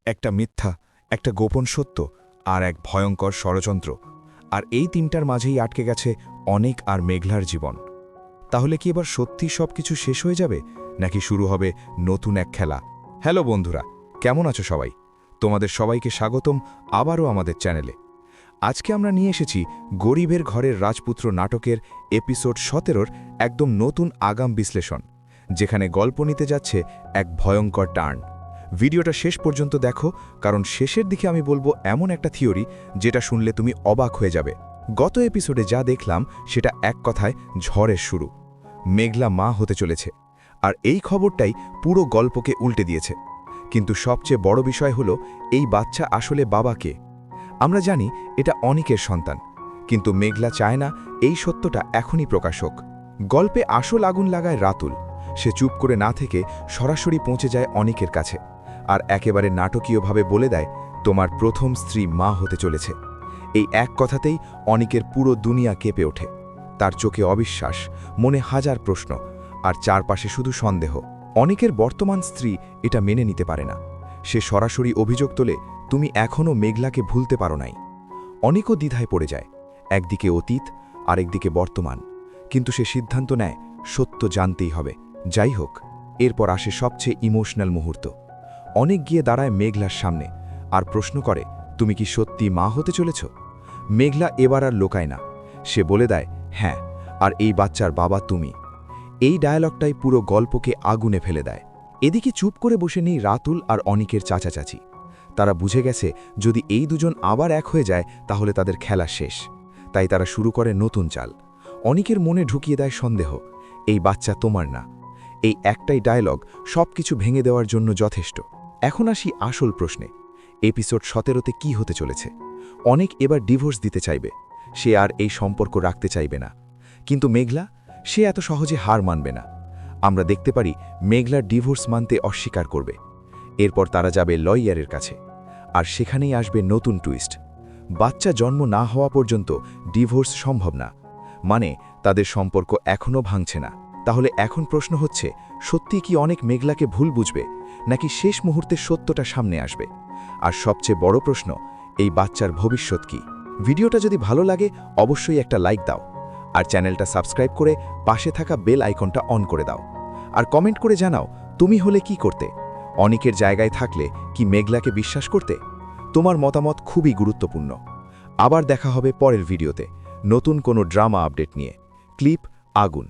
একটা মিথ্যা, একটা গোপন সত্য আর এক ভয়ঙ্কর ষড়যন্ত্র। আর এই তিনটার মাঝেই আটকে গেছে অনিক আর মেঘলার জীবন। তাহলে কি এবার সত্যি সব কিছু শেষ হয়ে যাবে, নাকি শুরু হবে নতুন এক খেলা? হ্যালো বন্ধুরা, কেমন আছো সবাই? তোমাদের সবাইকে স্বাগতম আবারও আমাদের চ্যানেলে। আজকে আমরা নিয়ে এসেছি গরিবের ঘরের রাজপুত্র নাটকের এপিসোড 17-র একদম নতুন আগাম বিশ্লেষণ, যেখানে গল্প নিতে যাচ্ছে এক ভয়ঙ্কর টার্ন। ভিডিওটা শেষ পর্যন্ত দেখো, কারণ শেষের দিকে আমি বলবো এমন একটা থিওরি যেটা শুনলে তুমি অবাক হয়ে যাবে। গত এপিসোডে যা দেখলাম সেটা এক কথায় ঝড়ের শুরু। মেঘলা মা হতে চলেছে, আর এই খবরটাই পুরো গল্পকে উল্টে দিয়েছে। কিন্তু সবচেয়ে বড় বিষয় হলো, এই বাচ্চা আসলে বাবা কে? আমরা জানি এটা অনিকের সন্তান, কিন্তু মেঘলা চায় না এই সত্যটা এখনই প্রকাশ হোক। গল্পে আসল আগুন লাগায় রাতুল। সে চুপ করে না থেকে সরাসরি পৌঁছে যায় অনিকের কাছে, আর একেবারে নাটকীয়ভাবে বলে দেয়, তোমার প্রথম স্ত্রী মা হতে চলেছে। এই এক কথাতেই অনিকের পুরো দুনিয়া কেঁপে ওঠে। তার চোখে অবিশ্বাস, মনে হাজার প্রশ্ন, আর চারপাশে শুধু সন্দেহ। অনিকের বর্তমান স্ত্রী এটা মেনে নিতে পারে না। সে সরাসরি অভিযোগ তোলে, তুমি এখনও মেঘলাকে ভুলতে পারো নাই। অনিকও দ্বিধায় পড়ে যায়, একদিকে অতীত আরেকদিকে বর্তমান। কিন্তু সে সিদ্ধান্ত নেয়, সত্য জানতেই হবে, যাই হোক। এরপর আসে সবচেয়ে ইমোশনাল মুহূর্ত। অনেক গিয়ে দাঁড়ায় মেঘলার সামনে আর প্রশ্ন করে, তুমি কি সত্যি মা হতে চলেছ? মেঘলা এবার আর লোকায় না, সে বলে দেয়, হ্যাঁ, আর এই বাচ্চার বাবা তুমি। এই ডায়ালগটাই পুরো গল্পকে আগুনে ফেলে দেয়। এদিকে চুপ করে বসে নেই রাতুল আর অনিকের চাচা চাচি। তারা বুঝে গেছে, যদি এই দুজন আবার এক হয়ে যায় তাহলে তাদের খেলা শেষ। তাই তারা শুরু করে নতুন চাল। অনিকের মনে ঢুকিয়ে দেয় সন্দেহ, এই বাচ্চা তোমার না। এই একটাই ডায়লগ সব কিছু ভেঙে দেওয়ার জন্য যথেষ্ট। এখন আসি আসল প্রশ্নে, এপিসোড 17-তে কি হতে চলেছে? অনেক এবার ডিভোর্স দিতে চাইবে, সে আর এই সম্পর্ক রাখতে চাইবে না। কিন্তু মেঘলা, সে এত সহজে হার মানবে না। আমরা দেখতে পারি মেঘলা ডিভোর্স মানতে অস্বীকার করবে। এরপর তারা যাবে লয়ারের কাছে, আর সেখানেই আসবে নতুন টুইস্ট। বাচ্চা জন্ম না হওয়া পর্যন্ত ডিভোর্স সম্ভব না, মানে তাদের সম্পর্ক এখনও ভাঙছে না। তাহলে এখন প্রশ্ন হচ্ছে, সত্যি কি অনেক মেঘলাকে ভুল বুঝবে, নাকি শেষ মুহূর্তে সত্যটা সামনে আসবে? আর সবচেয়ে বড় প্রশ্ন, এই বাচ্চার ভবিষ্যৎ কি? ভিডিওটা যদি ভালো লাগে অবশ্যই একটা লাইক দাও, আর চ্যানেলটা সাবস্ক্রাইব করে পাশে থাকা বেল আইকনটা অন করে দাও। আর কমেন্ট করে জানাও, তুমি হলে কি করতে? অনিকের জায়গায় থাকলে কি মেঘলাকে বিশ্বাস করতে? তোমার মতামত খুবই গুরুত্বপূর্ণ। আবার দেখা হবে পরের ভিডিওতে নতুন কোনো ড্রামা আপডেট নিয়ে। ক্লিপ আগুন।